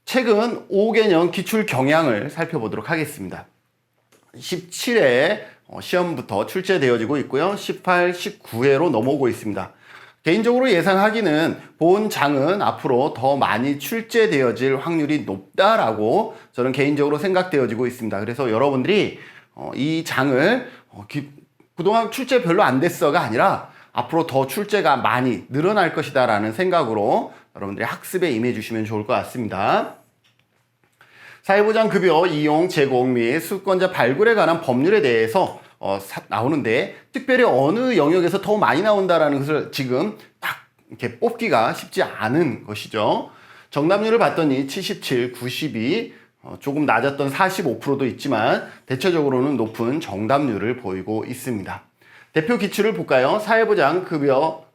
최근 5개년 기출 경향을 살펴보도록 하겠습니다. 17회 시험부터 출제되어지고 있고요. 18, 19회로 넘어오고 있습니다. 개인적으로 예상하기는 본 장은 앞으로 더 많이 출제되어질 확률이 높다라고 저는 개인적으로 생각되어지고 있습니다. 그래서 여러분들이 이 장을 그동안 출제 별로 안 됐어가 아니라 앞으로 더 출제가 많이 늘어날 것이다 라는 생각으로 여러분들이 학습에 임해 주시면 좋을 것 같습니다. 사회보장급여 이용, 제공 및 수급권자 발굴에 관한 법률에 대해서 나오는데 특별히 어느 영역에서 더 많이 나온다라는 것을 지금 딱 이렇게 뽑기가 쉽지 않은 것이죠. 정답률을 봤더니 77, 92, 조금 낮았던 45%도 있지만 대체적으로는 높은 정답률을 보이고 있습니다. 대표 기출을 볼까요? 사회보장급여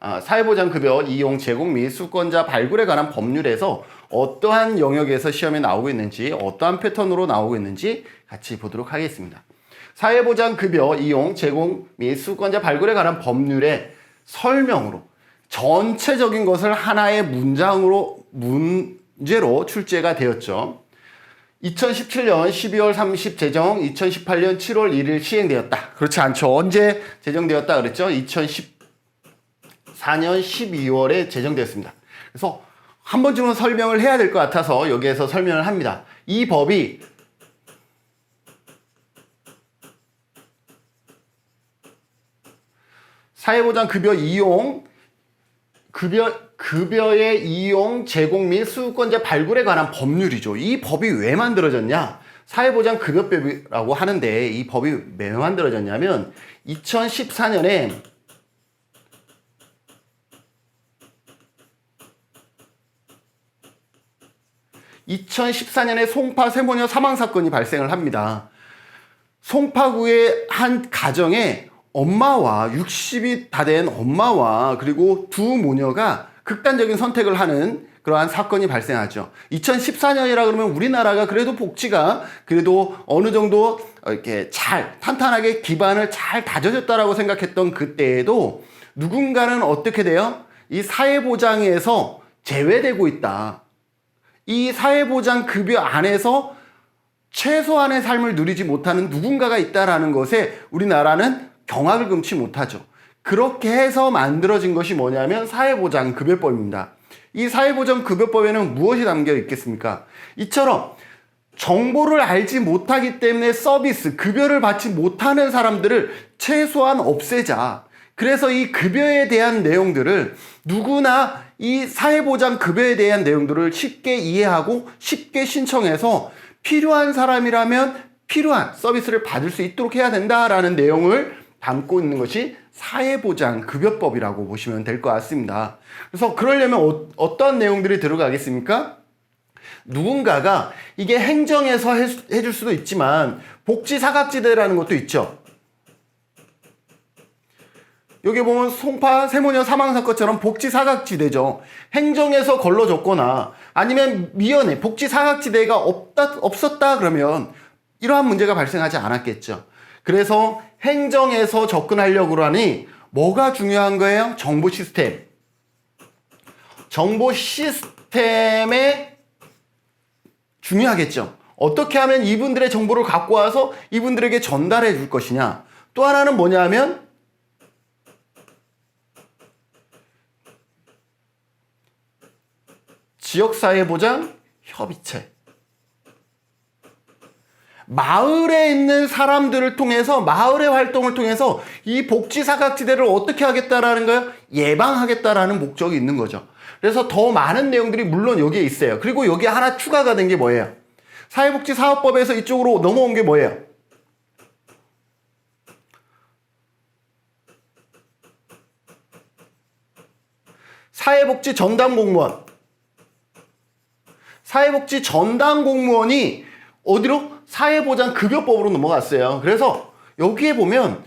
이용, 제공 및 수급권자 발굴에 관한 법률에서 어떠한 영역에서 시험에 나오고 있는지, 어떠한 패턴으로 나오고 있는지 같이 보도록 하겠습니다. 사회보장급여 이용, 제공 및 수급권자 발굴에 관한 법률의 설명으로 전체적인 것을 하나의 문제로 출제가 되었죠. 2017년 12월 30 제정, 2018년 7월 1일 시행되었다. 그렇지 않죠. 언제 제정되었다 그랬죠? 2014년 12월에 제정되었습니다. 그래서 한 번쯤은 설명을 해야 될 것 같아서 여기에서 설명을 합니다. 이 법이 사회보장급여 이용, 급여의 이용, 제공 및 수급권자 발굴에 관한 법률이죠. 이 법이 왜 만들어졌냐? 사회보장급여법이라고 하는데 이 법이 왜 만들어졌냐면 2014년에 송파 세모녀 사망사건이 발생을 합니다. 송파구의 한 가정에 엄마와 60이 다 된 엄마와 그리고 두 모녀가 극단적인 선택을 하는 그러한 사건이 발생하죠. 2014년이라 그러면 우리나라가 그래도 복지가 그래도 어느 정도 이렇게 잘 탄탄하게 기반을 잘 다져졌다라고 생각했던 그때에도 누군가는 어떻게 돼요? 이 사회보장에서 제외되고 있다. 이 사회보장 급여 안에서 최소한의 삶을 누리지 못하는 누군가가 있다라는 것에 우리나라는 경악을 금치 못하죠. 그렇게 해서 만들어진 것이 뭐냐면 사회보장급여법입니다. 이 사회보장급여법에는 무엇이 담겨 있겠습니까? 이처럼 정보를 알지 못하기 때문에 서비스, 급여를 받지 못하는 사람들을 최소한 없애자. 그래서 이 급여에 대한 내용들을 누구나 이 사회보장급여에 대한 내용들을 쉽게 이해하고 쉽게 신청해서 필요한 사람이라면 필요한 서비스를 받을 수 있도록 해야 된다라는 내용을 담고 있는 것이 사회보장급여법이라고 보시면 될 것 같습니다. 그래서 그러려면 어떤 내용들이 들어가겠습니까? 누군가가 이게 행정에서 해줄 수도 있지만 복지사각지대라는 것도 있죠. 여기 보면 송파 세모녀 사망사건처럼 복지사각지대죠. 행정에서 걸러줬거나 아니면 미연에 복지사각지대가 없었다 그러면 이러한 문제가 발생하지 않았겠죠. 그래서 행정에서 접근하려고 하니 뭐가 중요한 거예요? 정보 시스템. 정보 시스템에 중요하겠죠. 어떻게 하면 이분들의 정보를 갖고 와서 이분들에게 전달해 줄 것이냐. 또 하나는 뭐냐면 지역사회보장협의체. 마을에 있는 사람들을 통해서 마을의 활동을 통해서 이 복지사각지대를 어떻게 하겠다라는 거예요? 예방하겠다라는 목적이 있는 거죠. 그래서 더 많은 내용들이 물론 여기에 있어요. 그리고 여기에 하나 추가가 된 게 뭐예요? 사회복지사업법에서 이쪽으로 넘어온 게 뭐예요? 사회복지 전담 공무원. 사회복지 전담 공무원이 어디로? 사회보장급여법으로 넘어갔어요. 그래서 여기에 보면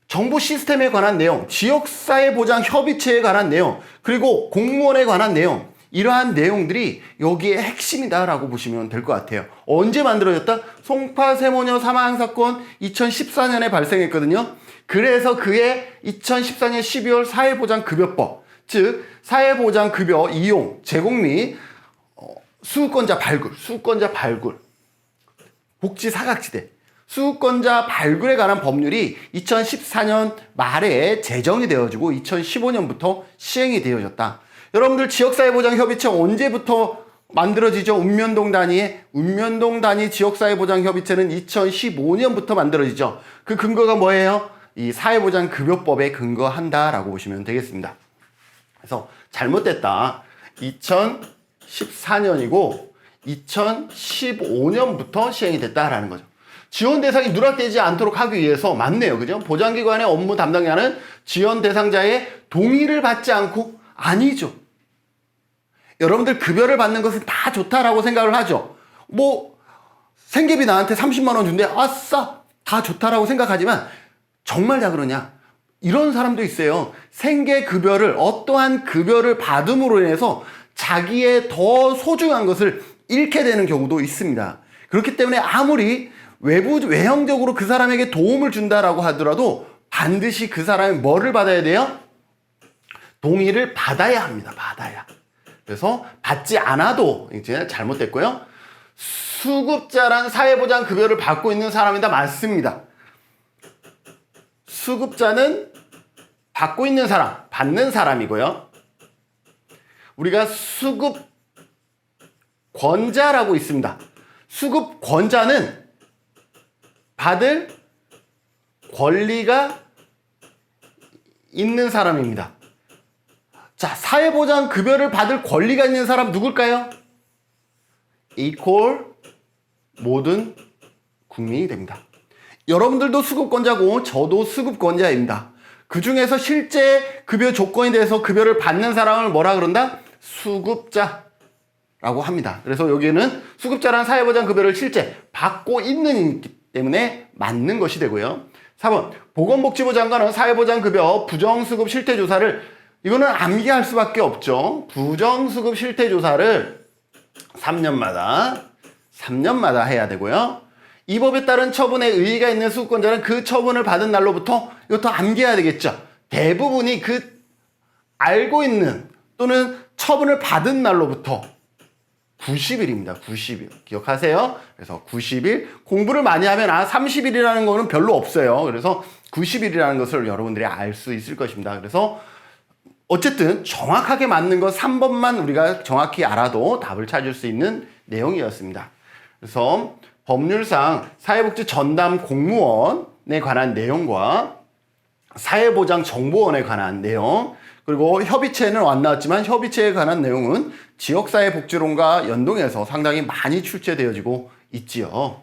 정보 시스템에 관한 내용, 지역사회보장협의체에 관한 내용, 그리고 공무원에 관한 내용, 이러한 내용들이 여기에 핵심이다라고 보시면 될 것 같아요. 언제 만들어졌다? 송파 세모녀 사망사건 2014년에 발생했거든요. 그래서 그해 2014년 12월 사회보장급여법, 즉 사회보장급여 이용, 제공 및 수급권자 발굴, 복지 사각지대, 수급권자 발굴에 관한 법률이 2014년 말에 제정이 되어지고 2015년부터 시행이 되어졌다. 여러분들 지역사회보장협의체 언제부터 만들어지죠? 읍면동 단위 지역사회보장협의체는 2015년부터 만들어지죠. 그 근거가 뭐예요? 이 사회보장급여법에 근거한다라고 보시면 되겠습니다. 그래서 잘못됐다. 2014년이고 2015년부터 시행이 됐다라는 거죠. 지원 대상이 누락되지 않도록 하기 위해서 맞네요. 그죠? 보장기관의 업무 담당자는 지원 대상자의 동의를 받지 않고 아니죠. 여러분들 급여를 받는 것은 다 좋다라고 생각을 하죠. 뭐 생계비 나한테 30만 원 준대. 아싸! 다 좋다라고 생각하지만 정말 다 그러냐? 이런 사람도 있어요. 생계급여를 어떠한 급여를 받음으로 인해서 자기의 더 소중한 것을 잃게 되는 경우도 있습니다. 그렇기 때문에 아무리 외형적으로 그 사람에게 도움을 준다라고 하더라도 반드시 그 사람이 뭐를 받아야 돼요? 동의를 받아야 합니다. 받아야. 그래서 받지 않아도 이제 잘못됐고요. 수급자란 사회보장급여를 받고 있는 사람이다. 맞습니다. 수급자는 받고 있는 사람, 받는 사람이고요. 우리가 수급권자라고 있습니다. 수급권자는 받을 권리가 있는 사람입니다. 자, 사회보장급여를 받을 권리가 있는 사람 누굴까요? 이퀄 모든 국민이 됩니다. 여러분들도 수급권자고 저도 수급권자입니다. 그 중에서 실제 급여 조건에 대해서 급여를 받는 사람을 뭐라 그런다? 수급자라고 합니다. 그래서 여기에는 수급자란 사회보장급여를 실제 받고 있는 이기 때문에 맞는 것이 되고요. 4번 보건복지부 장관은 사회보장급여 부정수급 실태조사를 이거는 암기할 수밖에 없죠. 부정수급 실태조사를 3년마다 해야 되고요. 이 법에 따른 처분에 의의가 있는 수급권자는 그 처분을 받은 날로부터 이것도 암기해야 되겠죠. 대부분이 그 알고 있는 또는 처분을 받은 날로부터 90일입니다. 90일. 기억하세요? 그래서 90일. 공부를 많이 하면 30일이라는 거는 별로 없어요. 그래서 90일이라는 것을 여러분들이 알 수 있을 것입니다. 그래서 어쨌든 정확하게 맞는 것 3번만 우리가 정확히 알아도 답을 찾을 수 있는 내용이었습니다. 그래서 법률상 사회복지 전담 공무원에 관한 내용과 사회보장정보원에 관한 내용, 그리고 협의체는 안 나왔지만 협의체에 관한 내용은 지역사회복지론과 연동해서 상당히 많이 출제되어지고 있지요.